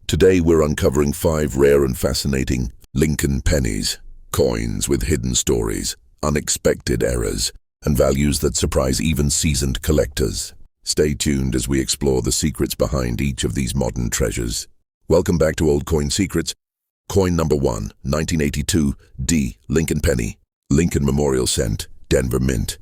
Today we're uncovering 5 rare and fascinating Lincoln Pennies, coins with hidden stories, unexpected errors, and values that surprise even seasoned collectors. Stay tuned as we explore the secrets behind each of these modern treasures. Welcome back to OldCoin Secrets. Coin number 1, 1982 D. Lincoln Penny. Lincoln Memorial Cent, Denver Mint.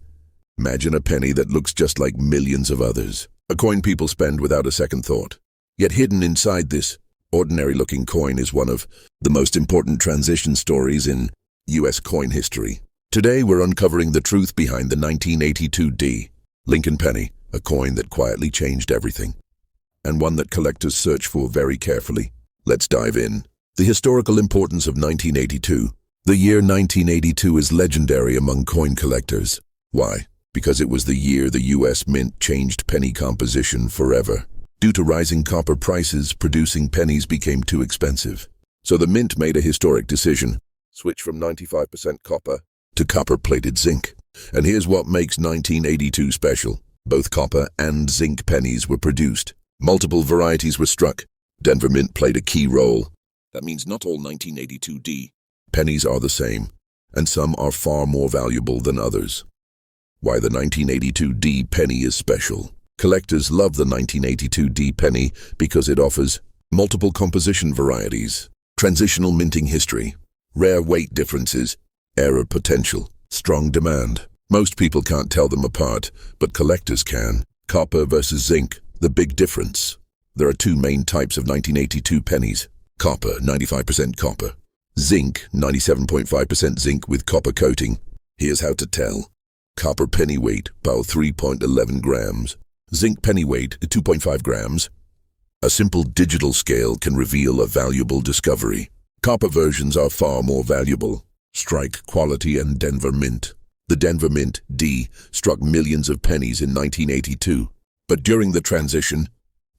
Imagine a penny that looks just like millions of others. A coin people spend without a second thought. Yet hidden inside this ordinary-looking coin is one of the most important transition stories in U.S. coin history. Today we're uncovering the truth behind the 1982 D. Lincoln Penny, a coin that quietly changed everything, and one that collectors search for very carefully. Let's dive in. The historical importance of 1982. The year 1982 is legendary among coin collectors. Why? Because it was the year the U.S. Mint changed penny composition forever. Due to rising copper prices, producing pennies became too expensive. So the Mint made a historic decision: switch from 95% copper to copper-plated zinc. And here's what makes 1982 special. Both copper and zinc pennies were produced. Multiple varieties were struck. Denver Mint played a key role. That means not all 1982 D pennies are the same, and some are far more valuable than others. Why the 1982 D penny is special. Collectors love the 1982 D penny because it offers multiple composition varieties, transitional minting history, rare weight differences, error potential, strong demand. Most people can't tell them apart, but collectors can. Copper versus zinc, the big difference. There are 2 main types of 1982 pennies. Copper, 95% copper. Zinc, 97.5% zinc with copper coating. Here's how to tell. Copper penny weight, about 3.11 grams. Zinc penny weight, 2.5 grams. A simple digital scale can reveal a valuable discovery. Copper versions are far more valuable. Strike, quality, and Denver Mint. The Denver Mint D struck millions of pennies in 1982. But during the transition,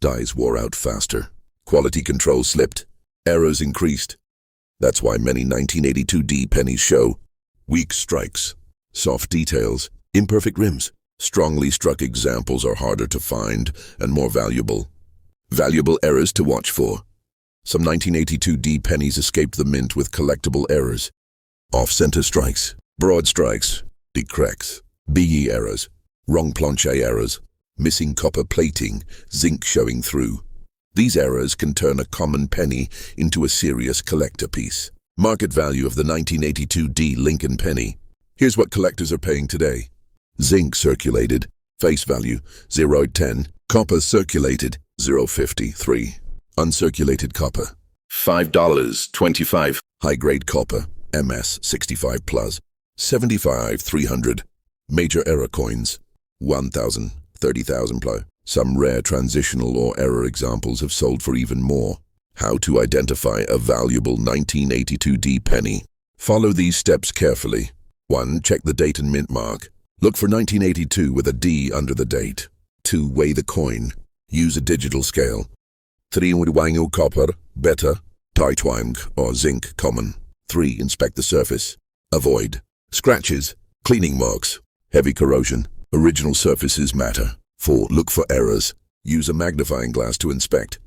dies wore out faster. Quality control slipped. Errors increased. That's why many 1982 D pennies show weak strikes, soft details, imperfect rims. Strongly struck examples are harder to find and more valuable. Valuable errors to watch for. Some 1982 D pennies escaped the Mint with collectible errors. Off-center strikes, broad strikes, deep cracks, BE errors, wrong planche errors, missing copper plating, zinc showing through. These errors can turn a common penny into a serious collector piece. Market value of the 1982 D Lincoln Penny. Here's what collectors are paying today. Zinc circulated, face value 0.10. Copper circulated, 0.53. Uncirculated copper, $5.25. High-grade copper, MS 65 plus, 75,300. Major error coins, 1,000, 30,000 plus. Some rare transitional or error examples have sold for even more. How to identify a valuable 1982 D penny. Follow these steps carefully. 1. Check the date and mint mark. Look for 1982 with a D under the date. 2. Weigh the coin. Use a digital scale. 3. Wango copper, beta, titwang or zinc common. 3. Inspect the surface. Avoid scratches, cleaning marks, heavy corrosion. Original surfaces matter. 4. Look for errors. Use a magnifying glass to inspect.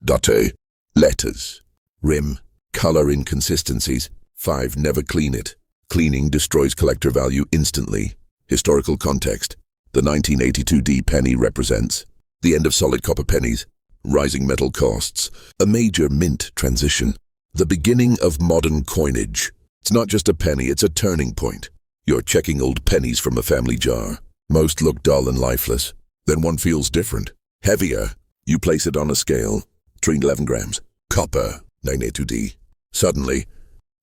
Date, letters, rim, color inconsistencies. 5. Never clean it. Cleaning destroys collector value instantly. Historical context. The 1982 D penny represents the end of solid copper pennies, rising metal costs, a major mint transition, the beginning of modern coinage. It's not just a penny, it's a turning point. You're checking old pennies from a family jar. Most look dull and lifeless. Then one feels different, heavier. You place it on a scale, 311 grams. Copper, 982 D. Suddenly,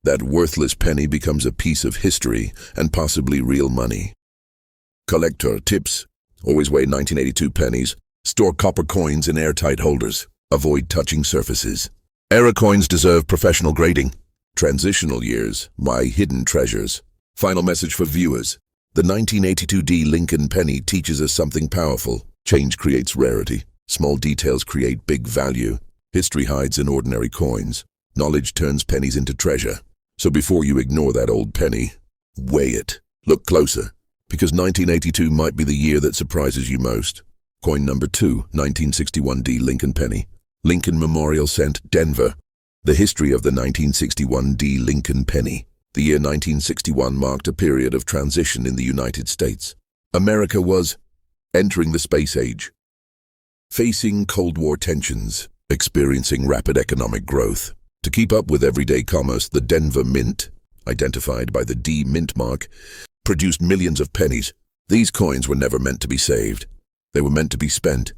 that worthless penny becomes a piece of history and possibly real money. Collector tips. Always weigh 1982 pennies. Store copper coins in airtight holders. Avoid touching surfaces. Error coins deserve professional grading. Transitional years, my hidden treasures. Final message for viewers. The 1982 D Lincoln Penny teaches us something powerful. Change creates rarity. Small details create big value. History hides in ordinary coins. Knowledge turns pennies into treasure. So before you ignore that old penny, weigh it. Look closer, because 1982 might be the year that surprises you most. Coin number 2, 1961 D Lincoln Penny. Lincoln Memorial Cent, Denver. The history of the 1961 D. Lincoln penny. The year 1961 marked a period of transition in the United States. America was entering the space age, facing Cold War tensions, experiencing rapid economic growth. To keep up with everyday commerce, the Denver Mint, identified by the D Mintmark, produced millions of pennies. These coins were never meant to be saved. They were meant to be spent.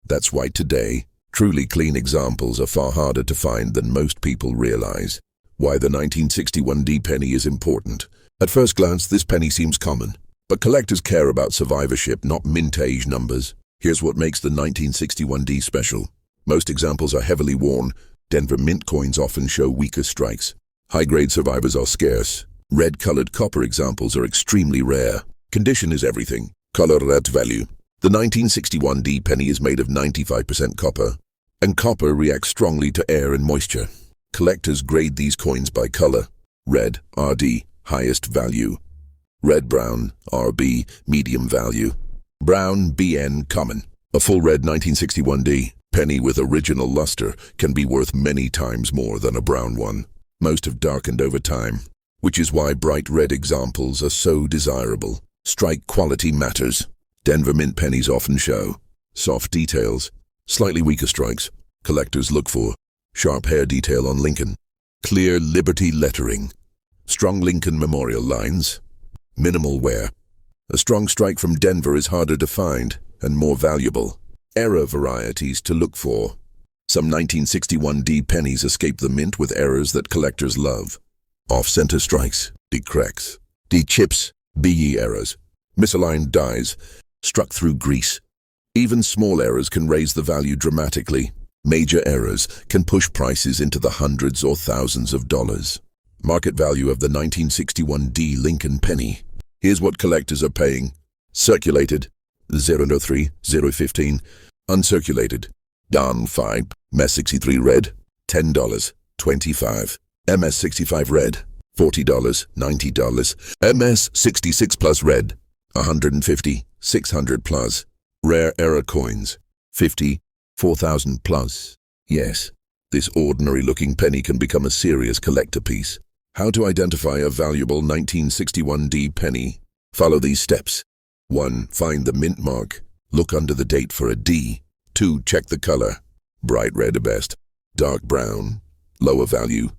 That's why today, truly clean examples are far harder to find than most people realize. Why the 1961 D penny is important. At first glance, this penny seems common, but collectors care about survivorship, not mintage numbers. Here's what makes the 1961 D special. Most examples are heavily worn. Denver Mint coins often show weaker strikes. High-grade survivors are scarce. Red-colored copper examples are extremely rare. Condition is everything. Coloration value. The 1961 D penny is made of 95% copper, and copper reacts strongly to air and moisture. Collectors grade these coins by color. Red, RD, highest value. Red-brown, RB, medium value. Brown, BN, common. A full red 1961 D penny with original luster can be worth many times more than a brown one. Most have darkened over time, which is why bright red examples are so desirable. Strike quality matters. Denver Mint pennies often show soft details, slightly weaker strikes. Collectors look for sharp hair detail on Lincoln, clear Liberty lettering, strong Lincoln Memorial lines, minimal wear. A strong strike from Denver is harder to find and more valuable. Error varieties to look for. Some 1961 D pennies escape the mint with errors that collectors love. Off-center strikes, D cracks, D chips, BE errors, misaligned dies, struck through grease. Even small errors can raise the value dramatically. Major errors can push prices into the hundreds or thousands of dollars. Market value of the 1961 D Lincoln penny. Here's what collectors are paying. Circulated, 003, 015. Uncirculated, down 5. MS63 red, $10, 25. MS65 red, $40, $90. MS66 plus red, 150, 600 plus. Rare error coins, 50, 4,000 plus. Yes, this ordinary-looking penny can become a serious collector piece. How to identify a valuable 1961 D penny? Follow these steps. 1. Find the mint mark. Look under the date for a D. 2. Check the color. Bright red at best. Dark brown. Lower value.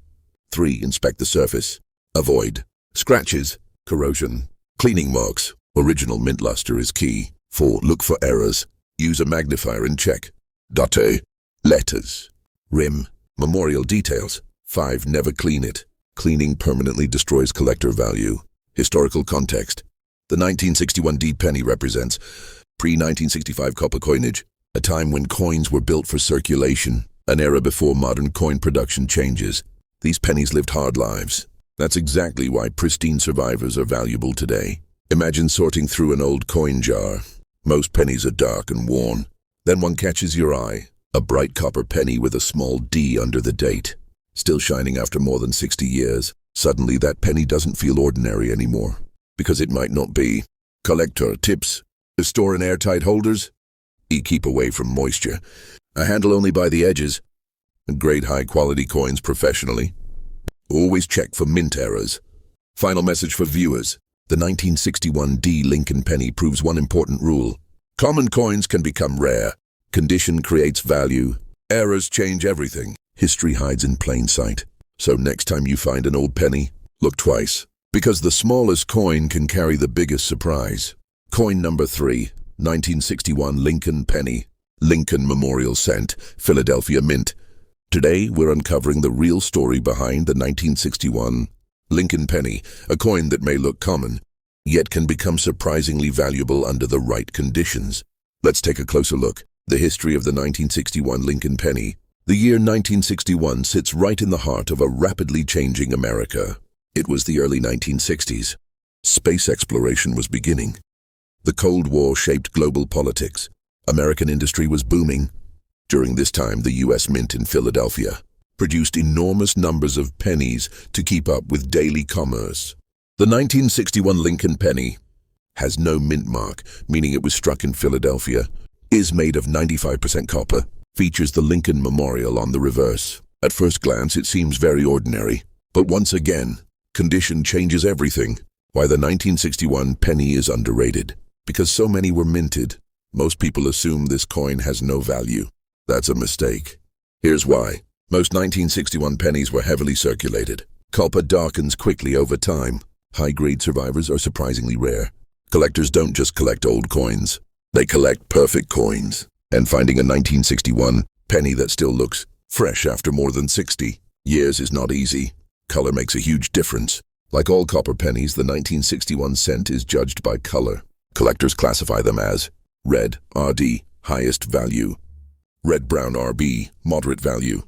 3. Inspect the surface. Avoid scratches, corrosion, cleaning marks. Original mint luster is key. 4. Look for errors. Use a magnifier and check. Date, letters, rim, memorial details. 5. Never clean it. Cleaning permanently destroys collector value. Historical context. The 1961 D penny represents pre-1965 copper coinage, a time when coins were built for circulation, an era before modern coin production changes. These pennies lived hard lives. That's exactly why pristine survivors are valuable today. Imagine sorting through an old coin jar. Most pennies are dark and worn. Then one catches your eye, a bright copper penny with a small D under the date. Still shining after more than 60 years. Suddenly that penny doesn't feel ordinary anymore. Because it might not be. Collector tips. Store in airtight holders. Keep away from moisture. A handle only by the edges. Grade high-quality coins professionally. Always check for mint errors. Final message for viewers. The 1961 D Lincoln penny proves one important rule. Common coins can become rare. Condition creates value. Errors change everything. History hides in plain sight. So next time you find an old penny, look twice. Because the smallest coin can carry the biggest surprise. Coin number 3, 1961 Lincoln penny. Lincoln Memorial Cent, Philadelphia Mint. Today, we're uncovering the real story behind the 1961 Lincoln penny, a coin that may look common, yet can become surprisingly valuable under the right conditions. Let's take a closer look. The history of the 1961 Lincoln penny. The year 1961 sits right in the heart of a rapidly changing America. It was the early 1960s. Space exploration was beginning. The Cold War shaped global politics. American industry was booming. During this time, the U.S. Mint in Philadelphia produced enormous numbers of pennies to keep up with daily commerce. The 1961 Lincoln penny has no mint mark, meaning it was struck in Philadelphia, is made of 95% copper, features the Lincoln Memorial on the reverse. At first glance, it seems very ordinary. But once again, condition changes everything. Why the 1961 penny is underrated. Because so many were minted, most people assume this coin has no value. That's a mistake. Here's why. Most 1961 pennies were heavily circulated. Copper darkens quickly over time. High-grade survivors are surprisingly rare. Collectors don't just collect old coins. They collect perfect coins. And finding a 1961 penny that still looks fresh after more than 60 years is not easy. Color makes a huge difference. Like all copper pennies, the 1961 cent is judged by color. Collectors classify them as red, RD, highest value. Red-brown, RB, moderate value.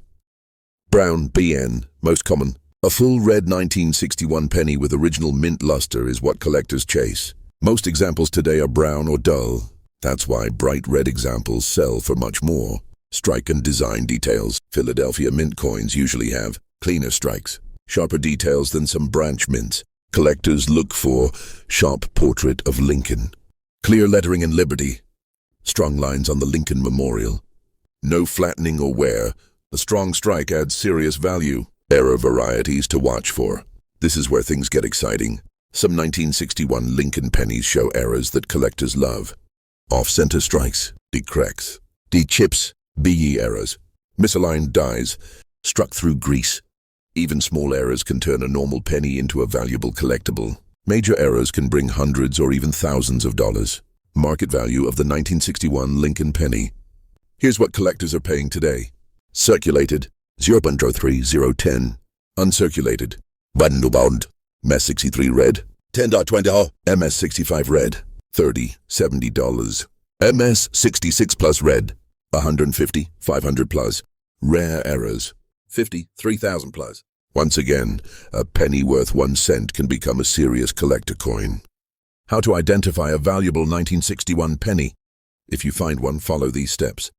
Brown, BN, most common. A full red 1961 penny with original mint luster is what collectors chase. Most examples today are brown or dull. That's why bright red examples sell for much more. Strike and design details. Philadelphia mint coins usually have cleaner strikes, sharper details than some branch mints. Collectors look for sharp portrait of Lincoln. Clear lettering and Liberty. Strong lines on the Lincoln Memorial. No flattening or wear. A strong strike adds serious value. Error varieties to watch for. This is where things get exciting. Some 1961 Lincoln pennies show errors that collectors love. Off-center strikes, D-cracks, D-chips, BE errors, misaligned dies, struck through grease. Even small errors can turn a normal penny into a valuable collectible. Major errors can bring hundreds or even thousands of dollars. Market value of the 1961 Lincoln penny. Here's what collectors are paying today. Circulated, 0.03010. Uncirculated, bond, MS63 red, 10.20, MS65 red, $30, $70. MS66 plus red, 150, 500 plus. Rare errors, 50, 3,000 plus. Once again, a penny worth 1 cent can become a serious collector coin. How to identify a valuable 1961 penny? If you find one, follow these steps.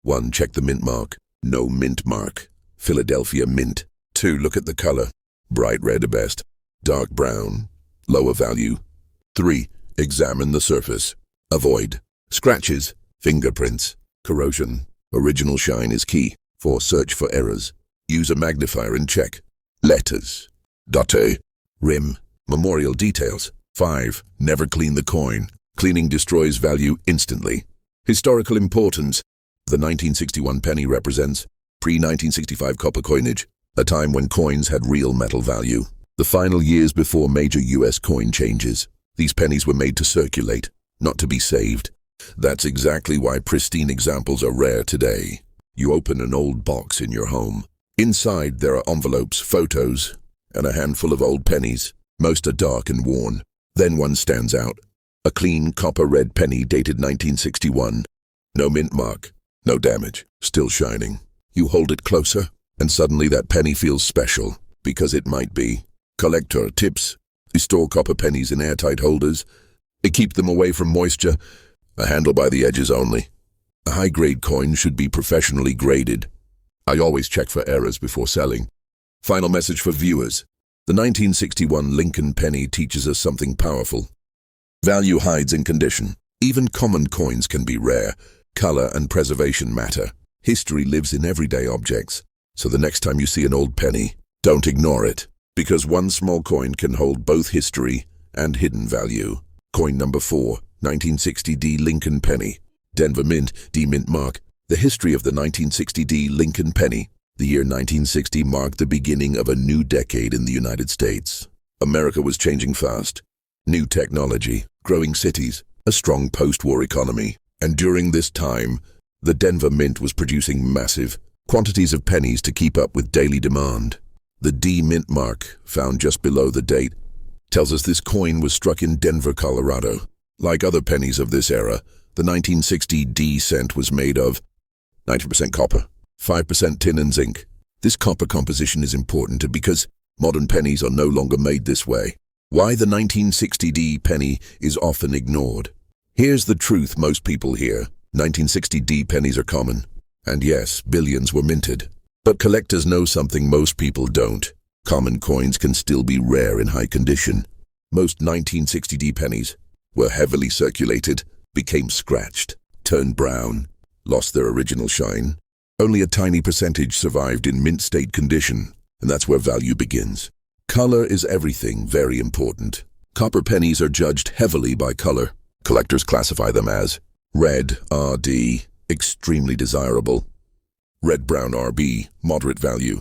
1. Check the mint mark. No mint mark. Philadelphia mint. 2. Look at the color. Bright red at best. Dark brown. Lower value. 3. Examine the surface. Avoid scratches, fingerprints, corrosion. Original shine is key. 4. Search for errors. Use a magnifier and check. Letters. Date. Rim. Memorial details. 5. Never clean the coin. Cleaning destroys value instantly. Historical importance. The 1961 penny represents pre-1965 copper coinage, a time when coins had real metal value. The final years before major U.S. coin changes. These pennies were made to circulate, not to be saved. That's exactly why pristine examples are rare today. You open an old box in your home. Inside there are envelopes, photos, and a handful of old pennies. Most are dark and worn. Then one stands out. A clean copper red penny dated 1961. No mint mark, no damage, still shining. You hold it closer, and suddenly that penny feels special, because it might be. Collector tips. They store copper pennies in airtight holders. They keep them away from moisture. A handle by the edges only. A high-grade coin should be professionally graded. I always check for errors before selling. Final message for viewers. The 1961 Lincoln penny teaches us something powerful. Value hides in condition. Even common coins can be rare. Color and preservation matter. History lives in everyday objects. So the next time you see an old penny, don't ignore it. Because one small coin can hold both history and hidden value. Coin number 4, 1960D Lincoln penny. Denver Mint, D Mintmark. The history of the 1960D Lincoln penny. The year 1960 marked the beginning of a new decade in the United States. America was changing fast. New technology, growing cities, a strong post-war economy. And during this time, the Denver Mint was producing massive quantities of pennies to keep up with daily demand. The D Mint mark, found just below the date, tells us this coin was struck in Denver, Colorado. Like other pennies of this era, the 1960 D cent was made of 90% copper, 5% tin and zinc. This copper composition is important because modern pennies are no longer made this way. Why the 1960D penny is often ignored. Here's the truth most people hear. 1960D pennies are common. And yes, billions were minted. But collectors know something most people don't. Common coins can still be rare in high condition. Most 1960D pennies were heavily circulated, became scratched, turned brown, lost their original shine. Only a tiny percentage survived in mint state condition, and that's where value begins. Color is everything, very important. Copper pennies are judged heavily by color. Collectors classify them as red, RD, extremely desirable; red-brown, RB, moderate value;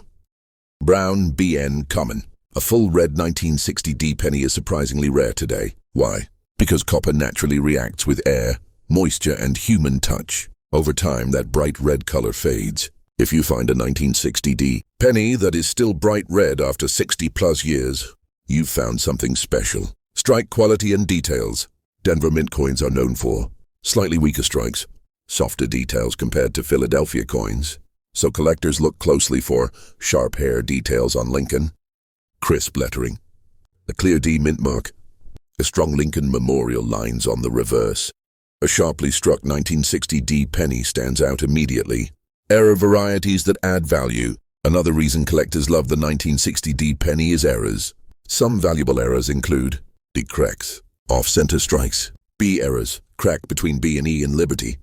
brown, BN, common. A full red 1960D penny is surprisingly rare today. Why? Because copper naturally reacts with air, moisture, and human touch. Over time, that bright red color fades. If you find a 1960D penny that is still bright red after 60+ years, you've found something special. Strike quality and details. Denver mint coins are known for slightly weaker strikes, softer details compared to Philadelphia coins. So collectors look closely for sharp hair details on Lincoln, crisp lettering, a clear D Mintmark, a strong Lincoln memorial lines on the reverse. A sharply struck 1960D penny stands out immediately. Error varieties that add value. Another reason collectors love the 1960D penny is errors. Some valuable errors include D cracks, off-center strikes; B errors, crack between B and E in Liberty;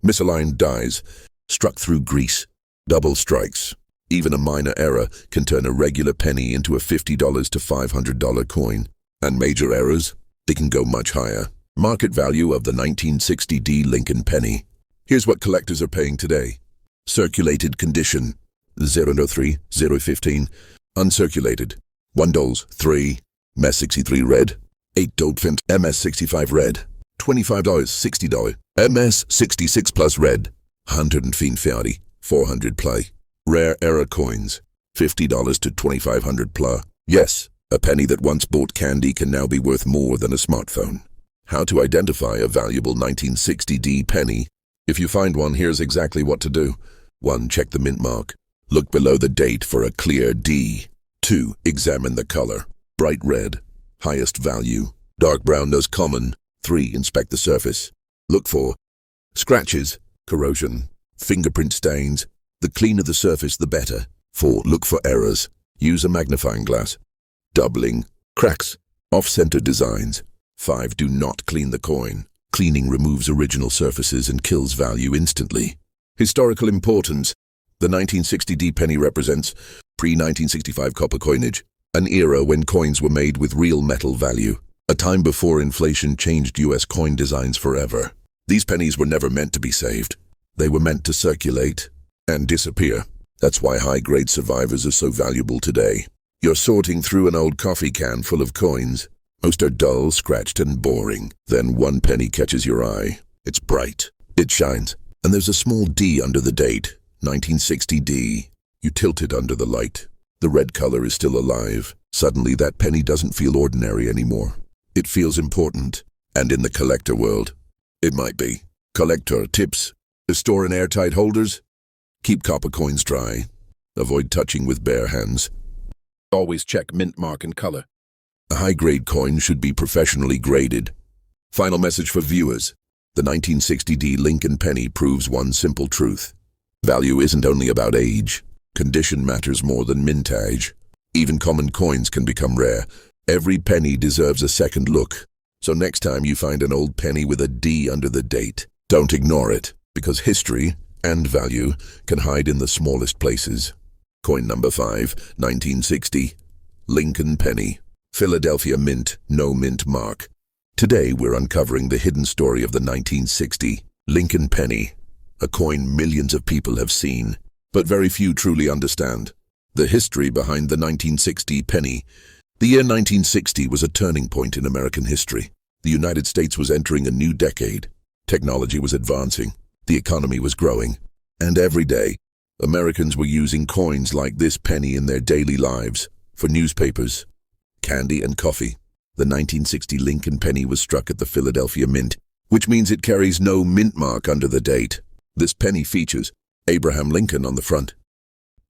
misaligned dies, struck through grease; double strikes. Even a minor error can turn a regular penny into a $50 to $500 coin. And major errors, they can go much higher. Market value of the 1960D Lincoln penny. Here's what collectors are paying today. Circulated condition, 003, 015. Uncirculated, $1, 3. MS63 red, $8 fint. MS65 red, $25, $60. MS66 plus red, $150, 400 play. Rare error coins, $50 to $2,500 plus. Yes, a penny that once bought candy can now be worth more than a smartphone. How to identify a valuable 1960D penny. If you find one, here's exactly what to do. 1. Check the mint mark. Look below the date for a clear D. 2. Examine the color. Bright red, highest value. Dark brown, those common. 3. Inspect the surface. Look for scratches, corrosion, fingerprint stains. The cleaner the surface, the better. 4. Look for errors. Use a magnifying glass. Doubling, cracks, off-center designs. 5. Do not clean the coin. Cleaning removes original surfaces and kills value instantly. Historical importance. The 1960D penny represents pre-1965 copper coinage, an era when coins were made with real metal value, a time before inflation changed U.S. coin designs forever. These pennies were never meant to be saved. They were meant to circulate and disappear. That's why high-grade survivors are so valuable today. You're sorting through an old coffee can full of coins. Most are dull, scratched, and boring. Then one penny catches your eye. It's bright. It shines. And there's a small D under the date, 1960D. You tilt it under the light. The red color is still alive. Suddenly that penny doesn't feel ordinary anymore. It feels important. And in the collector world, it might be. Collector tips. Store in airtight holders. Keep copper coins dry. Avoid touching with bare hands. Always check mint mark and color. A high-grade coin should be professionally graded. Final message for viewers. The 1960D Lincoln penny proves one simple truth. Value isn't only about age. Condition matters more than mintage. Even common coins can become rare. Every penny deserves a second look. So next time you find an old penny with a D under the date, don't ignore it, because history and value can hide in the smallest places. Coin number 5, 1960, Lincoln penny. Philadelphia mint, no mint mark. Today we're uncovering the hidden story of the 1960 Lincoln penny, a coin millions of people have seen, but very few truly understand. The history behind the 1960 penny. The year 1960 was a turning point in American history. The United States was entering a new decade. Technology was advancing, the economy was growing, and every day, Americans were using coins like this penny in their daily lives, for newspapers, candy, and coffee. The 1960 Lincoln penny was struck at the Philadelphia Mint, which means it carries no mint mark under the date. This penny features Abraham Lincoln on the front,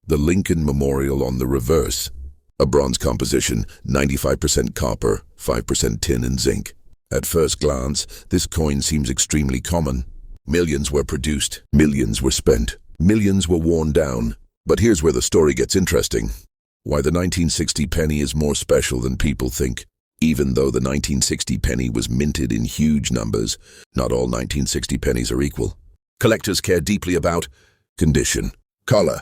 the Lincoln Memorial on the reverse, a bronze composition, 95% copper, 5% tin and zinc. At first glance, this coin seems extremely common. Millions were produced, millions were spent, millions were worn down. But here's where the story gets interesting. Why the 1960 penny is more special than people think. Even though the 1960 penny was minted in huge numbers, not all 1960 pennies are equal. Collectors care deeply about condition. color,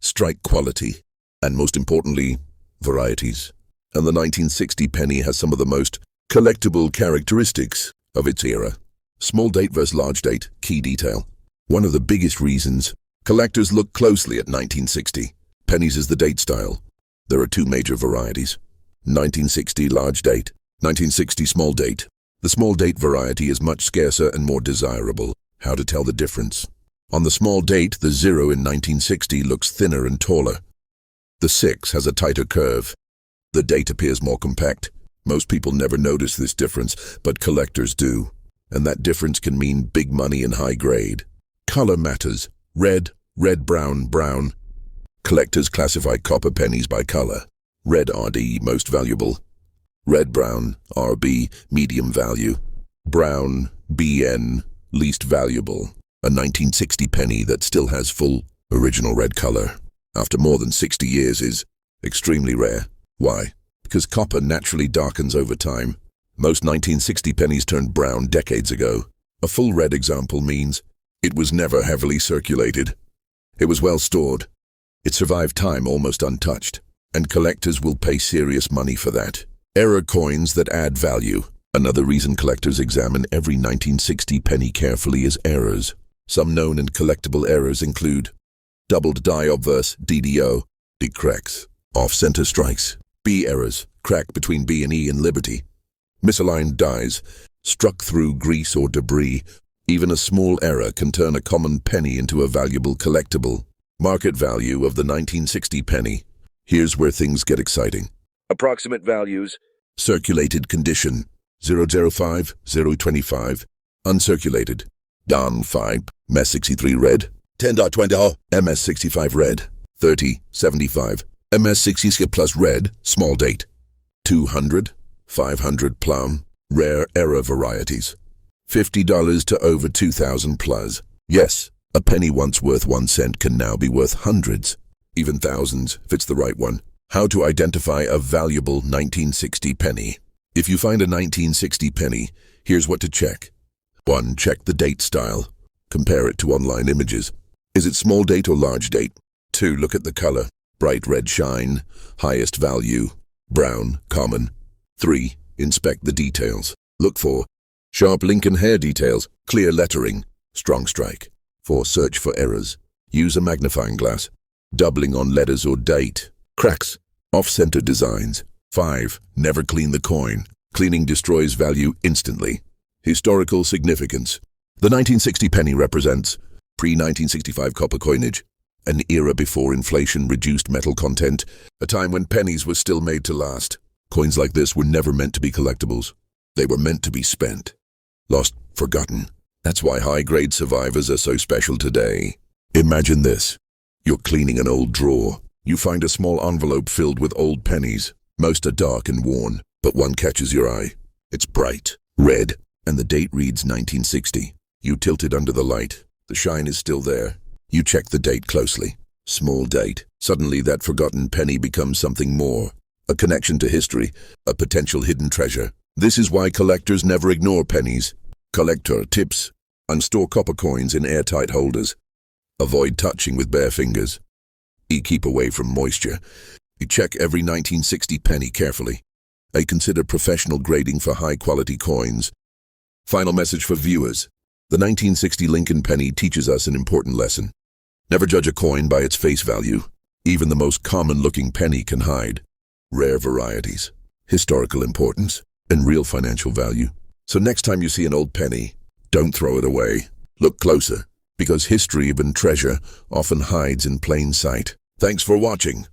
strike quality, and most importantly, varieties. And the 1960 penny has some of the most collectible characteristics of its era. Small date versus large date, key detail. One of the biggest reasons collectors look closely at 1960 pennies is the date style. There are two major varieties: 1960 large date, 1960 small date. The small date variety is much scarcer and more desirable. How to tell the difference? On the small date, the 0 in 1960 looks thinner and taller. The 6 has a tighter curve. The date appears more compact. Most people never notice this difference, but collectors do. And that difference can mean big money and high grade. Color matters. Red, brown, brown. Collectors classify copper pennies by color. Red RD, most valuable. Red brown, RB, medium value. Brown, BN, least valuable. A 1960 penny that still has full, original red color, after more than 60 years, is extremely rare. Why? Because copper naturally darkens over time. Most 1960 pennies turned brown decades ago. A full red example means it was never heavily circulated. It was well stored. It survived time almost untouched, and collectors will pay serious money for that. Error coins that add value. Another reason collectors examine every 1960 penny carefully is errors. Some known and collectible errors include doubled die obverse, DDO, D cracks, off-center strikes, B errors, crack between B and E in Liberty, misaligned dies, struck through grease or debris. Even a small error can turn a common penny into a valuable collectible. Market value of the 1960 penny. Here's where things get exciting. Approximate values. Circulated condition, 005, 025. Uncirculated, down 5, MS63 red, 10.20, MS65 red, 30, 75, MS60 plus red, small date, 200, 500 plum, rare error varieties, $50 to over 2,000 plus. Yes, a penny once worth 1 cent can now be worth hundreds, even thousands, if it's the right one. How to identify a valuable 1960 penny. If you find a 1960 penny, here's what to check. 1. Check the date style. Compare it to online images. Is it small date or large date? 2. Look at the color. Bright red shine, highest value, brown, common. 3. Inspect the details. Look for sharp Lincoln hair details, clear lettering, strong strike. 4. Search for errors. Use a magnifying glass. Doubling on letters or date. Cracks, off-center designs. 5. Never clean the coin. Cleaning destroys value instantly. Historical significance. The 1960 penny represents pre-1965 copper coinage, an era before inflation reduced metal content, a time when pennies were still made to last. Coins like this were never meant to be collectibles. They were meant to be spent. Lost, forgotten. That's why high-grade survivors are so special today. Imagine this. You're cleaning an old drawer. You find a small envelope filled with old pennies. Most are dark and worn, but one catches your eye. It's bright, red, and the date reads 1960. You tilt it under the light. The shine is still there. You check the date closely. Small date. Suddenly that forgotten penny becomes something more. A connection to history, a potential hidden treasure. This is why collectors never ignore pennies. Collector tips: unstore copper coins in airtight holders. Avoid touching with bare fingers. Keep away from moisture. Check every 1960 penny carefully. Consider professional grading for high-quality coins. Final message for viewers. The 1960 Lincoln penny teaches us an important lesson. Never judge a coin by its face value. Even the most common-looking penny can hide rare varieties, historical importance, and real financial value. So next time you see an old penny, don't throw it away. Look closer, because history and treasure often hides in plain sight. Thanks for watching.